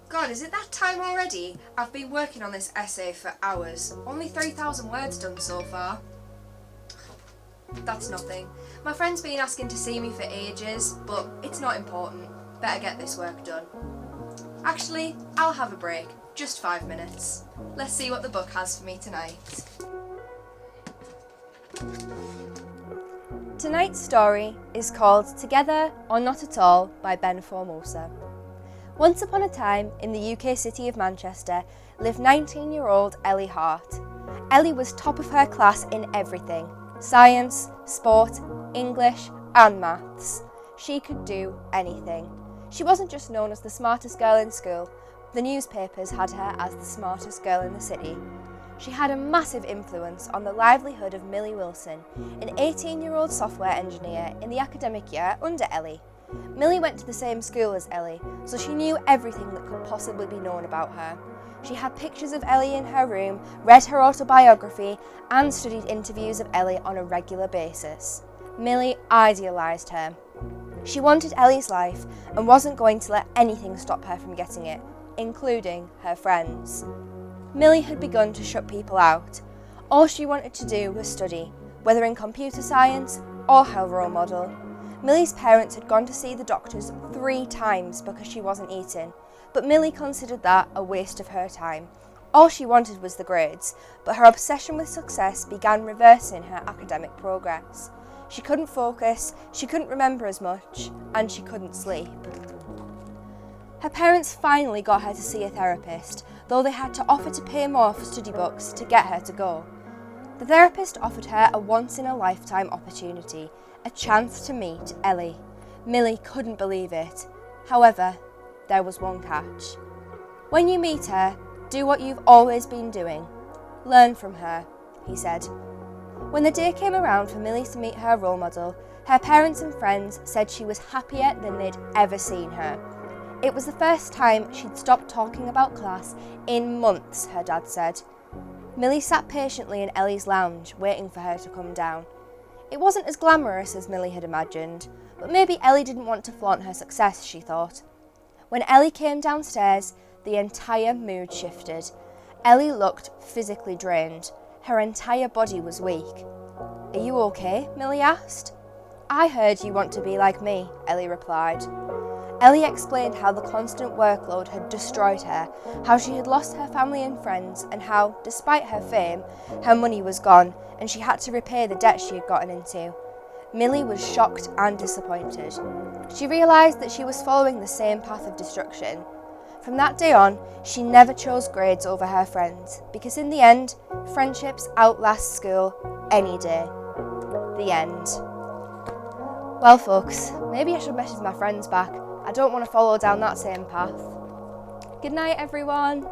God, is it that time already? I've been working on this essay for hours. Only 3,000 words done so far. That's nothing. My friend's been asking to see me for ages, but it's not important. Better get this work done. Actually, I'll have a break. Just 5 minutes. Let's see what the book has for me tonight. Tonight's story is called Together or Not at All by Ben Formosa. Once upon a time, in the UK city of Manchester, lived 19-year-old Ellie Hart. Ellie was top of her class in everything: science, sport, English and maths. She could do anything. She wasn't just known as the smartest girl in school. The newspapers had her as the smartest girl in the city. She had a massive influence on the livelihood of Millie Wilson, an 18-year-old software engineer in the academic year under Ellie. Millie went to the same school as Ellie, so she knew everything that could possibly be known about her. She had pictures of Ellie in her room, read her autobiography, and studied interviews of Ellie on a regular basis. Millie idealised her. She wanted Ellie's life and wasn't going to let anything stop her from getting it, including her friends. Millie had begun to shut people out. All she wanted to do was study, whether in computer science or her role model. Millie's parents had gone to see the doctors 3 times because she wasn't eating, but Millie considered that a waste of her time. All she wanted was the grades, but her obsession with success began reversing her academic progress. She couldn't focus, she couldn't remember as much, and she couldn't sleep. Her parents finally got her to see a therapist, though they had to offer to pay more for study books to get her to go. The therapist offered her a once-in-a-lifetime opportunity, a chance to meet Ellie. Millie couldn't believe it. However, there was one catch. When you meet her, do what you've always been doing. Learn from her, he said. When the day came around for Millie to meet her role model, her parents and friends said she was happier than they'd ever seen her. It was the first time she'd stopped talking about class in months, her dad said. Millie sat patiently in Ellie's lounge, waiting for her to come down. It wasn't as glamorous as Millie had imagined, but maybe Ellie didn't want to flaunt her success, she thought. When Ellie came downstairs, the entire mood shifted. Ellie looked physically drained. Her entire body was weak. "Are you okay?" Millie asked. "I heard you want to be like me," Ellie replied. Ellie explained how the constant workload had destroyed her, how she had lost her family and friends, and how, despite her fame, her money was gone and she had to repay the debt she had gotten into. Millie was shocked and disappointed. She realised that she was following the same path of destruction. From that day on, she never chose grades over her friends, because in the end, friendships outlast school any day. The end. Well folks, maybe I should message my friends back. I don't want to follow down that same path. Good night everyone.